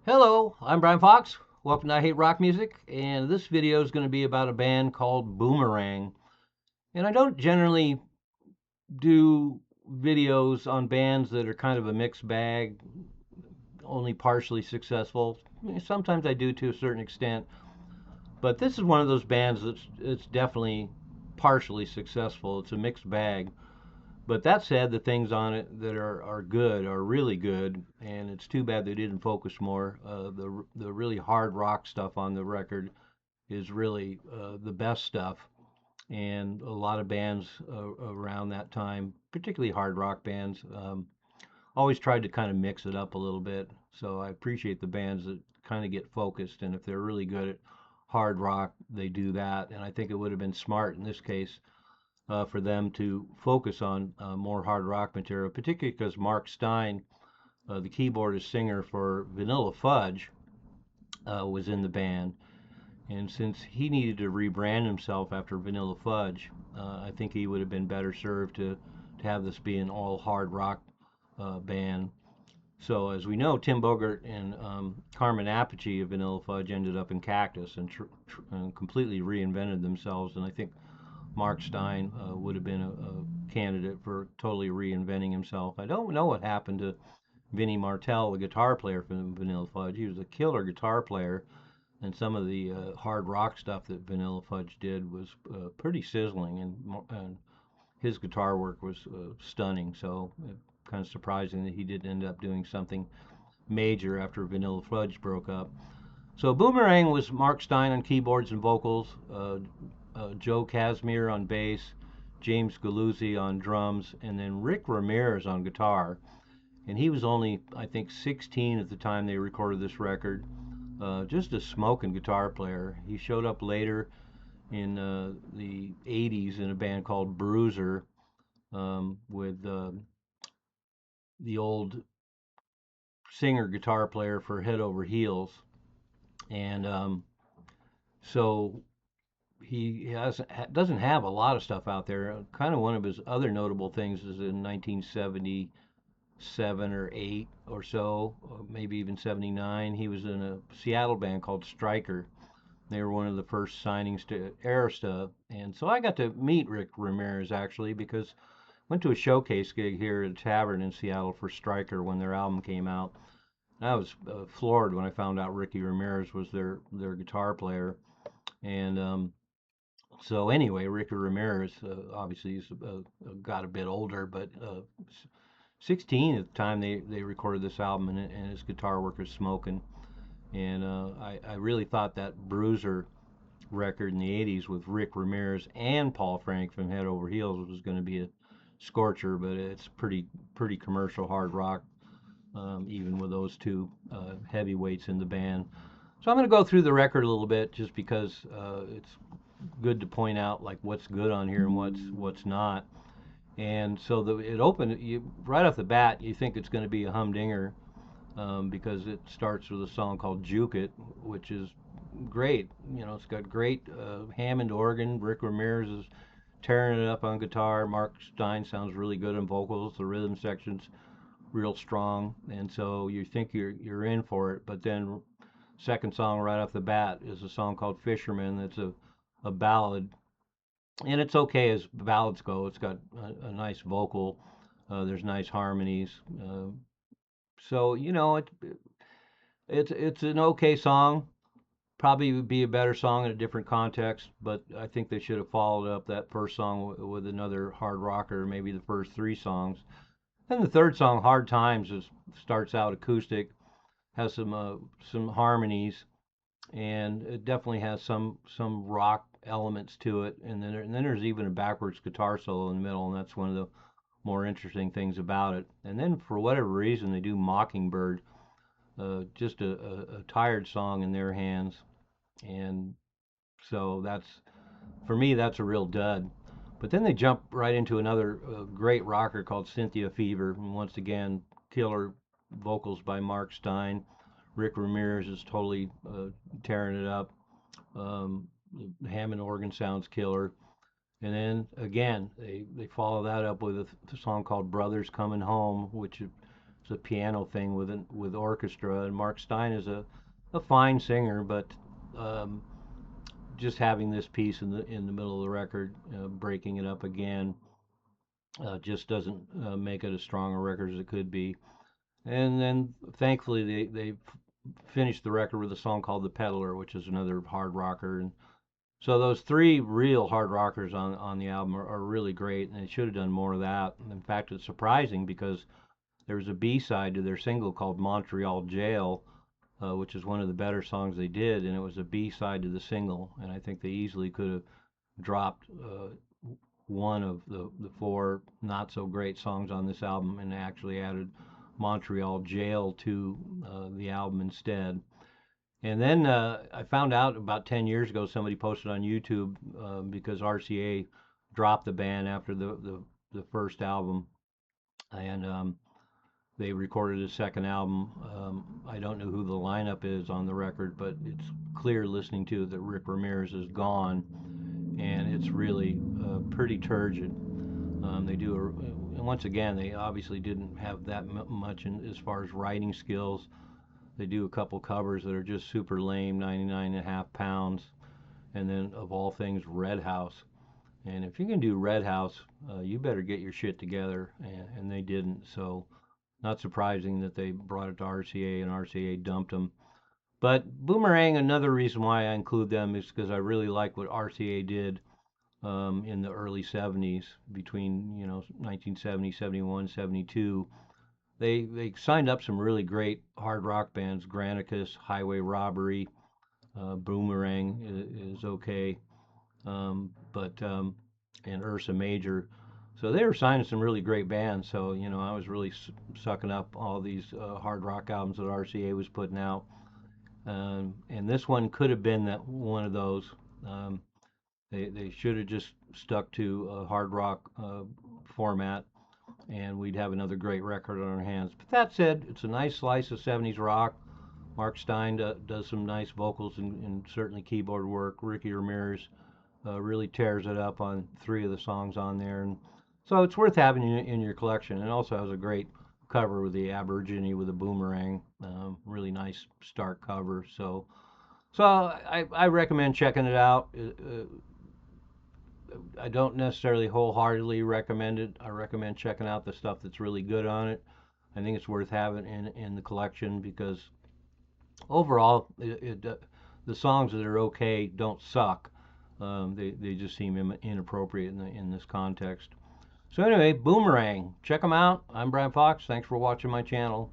Hello, I'm Brian Fox. Welcome to I Hate Rock Music, and this video is going to be about a band called Boomerang. And I don't generally do videos on bands that are kind of a mixed bag, only partially successful. Sometimes I do to a certain extent, but this is one of those bands that's it's definitely partially successful. It's a mixed bag. But that said, the things on it that are good are really good, and it's too bad they didn't focus more. The really hard rock stuff on the record is really the best stuff, and a lot of bands around that time, particularly hard rock bands, always tried to kind of mix it up a little bit. So I appreciate the bands that kind of get focused, and if they're really good at hard rock, they do that. And I think it would have been smart in this case for them to focus on more hard rock material, particularly because Mark Stein, the keyboardist singer for Vanilla Fudge, was in the band. And since he needed to rebrand himself after Vanilla Fudge, I think he would have been better served to have this be an all hard rock band. So as we know, Tim Bogert and Carmen Appice of Vanilla Fudge ended up in Cactus and completely reinvented themselves. And I think Mark Stein would have been a candidate for totally reinventing himself. I don't know what happened to Vinnie Martell, the guitar player from Vanilla Fudge. He was a killer guitar player, and some of the hard rock stuff that Vanilla Fudge did was pretty sizzling, and his guitar work was stunning. So kind of surprising that he didn't end up doing something major after Vanilla Fudge broke up. So Boomerang was Mark Stein on keyboards and vocals, Joe Casimir on bass, James Galuzzi on drums, and then Rick Ramirez on guitar. And he was only, I think, 16 at the time they recorded this record. Just a smoking guitar player. He showed up later in the 80s in a band called Bruiser with the old singer guitar player for Head Over Heels. And so doesn't have a lot of stuff out there. Kind of one of his other notable things is in 1977 or 8 or so, or maybe even 79, he was in a Seattle band called Stryker. They were one of the first signings to Arista, and so I got to meet Rick Ramirez actually because I went to a showcase gig here at a tavern in Seattle for Stryker when their album came out. And I was floored when I found out Ricky Ramirez was their guitar player, and so anyway, Ricky Ramirez obviously he's got a bit older, but 16 at the time they recorded this album, and his guitar work is smoking. And I really thought that Bruiser record in the 80s with Rick Ramirez and Paul Frank from Head Over Heels was going to be a scorcher, but it's pretty commercial hard rock, even with those two heavyweights in the band. So I'm going to go through the record a little bit just because it's good to point out like what's good on here and what's not. And so it opened right off the bat. You think it's going to be a humdinger because it starts with a song called "Juke It," which is great. You know, it's got great Hammond organ. Rick Ramirez is tearing it up on guitar. Mark Stein sounds really good on vocals. The rhythm section's real strong, and so you think you're in for it. But then second song right off the bat is a song called "Fisherman." That's a ballad, and it's okay as ballads go. It's got a nice vocal. There's nice harmonies. So you know it's an okay song. Probably would be a better song in a different context, but I think they should have followed up that first song with another hard rocker, maybe the first three songs. And the third song, "Hard Times," starts out acoustic, has some harmonies, and it definitely has some rock elements to it. And then there's even a backwards guitar solo in the middle, and that's one of the more interesting things about it. And then for whatever reason they do "Mockingbird," just a tired song in their hands, and so for me that's a real dud. But then they jump right into another great rocker called "Cynthia Fever," and once again killer vocals by Mark Stein. Rick Ramirez is totally tearing it up. The Hammond organ sounds killer. And then again, they follow that up with a song called "Brothers Coming Home," which It's a piano thing with orchestra, and Mark Stein is a fine singer, but um, just having this piece in the middle of the record, breaking it up again, just doesn't make it as strong a record as it could be. And then thankfully they finished the record with a song called "The Peddler," which is another hard rocker. And so those three real hard rockers on the album are really great, and they should have done more of that. In fact, it's surprising because there was a B side to their single called "Montreal Jail," which is one of the better songs they did, and it was a B side to the single. And I think they easily could have dropped one of the four not so great songs on this album and actually added Montreal Jail to the album instead. And then I found out about 10 years ago, somebody posted on YouTube because RCA dropped the band after the first album, and they recorded a second album. I don't know who the lineup is on the record, but it's clear listening to it that Rick Ramirez is gone, and it's really pretty turgid. They do and once again, they obviously didn't have that much as far as writing skills. They do a couple covers that are just super lame, 99.5 pounds, and then of all things, Red House. And if you can do Red House, you better get your shit together, and they didn't. So not surprising that they brought it to RCA and RCA dumped them. But Boomerang, another reason why I include them is because I really like what RCA did in the early 70s, between 1970, 71, 72. They signed up some really great hard rock bands. Granicus, Highway Robbery, Boomerang is okay, but and Ursa Major. So they were signing some really great bands. So I was really sucking up all these hard rock albums that RCA was putting out, and this one could have been that one of those. They should have just stuck to a hard rock format, and we'd have another great record on our hands. But that said, it's a nice slice of 70s rock. Mark Stein does some nice vocals and certainly keyboard work. Ricky Ramirez really tears it up on three of the songs on there, and so it's worth having in your collection. And also has a great cover with the Aborigine with a boomerang, really nice stark cover. So I recommend checking it out. I don't necessarily wholeheartedly recommend it. I recommend checking out the stuff that's really good on it. I think it's worth having in the collection because overall, the songs that are okay don't suck. They just seem inappropriate in this context. So anyway, Boomerang, check them out. I'm Brian Fox. Thanks for watching my channel.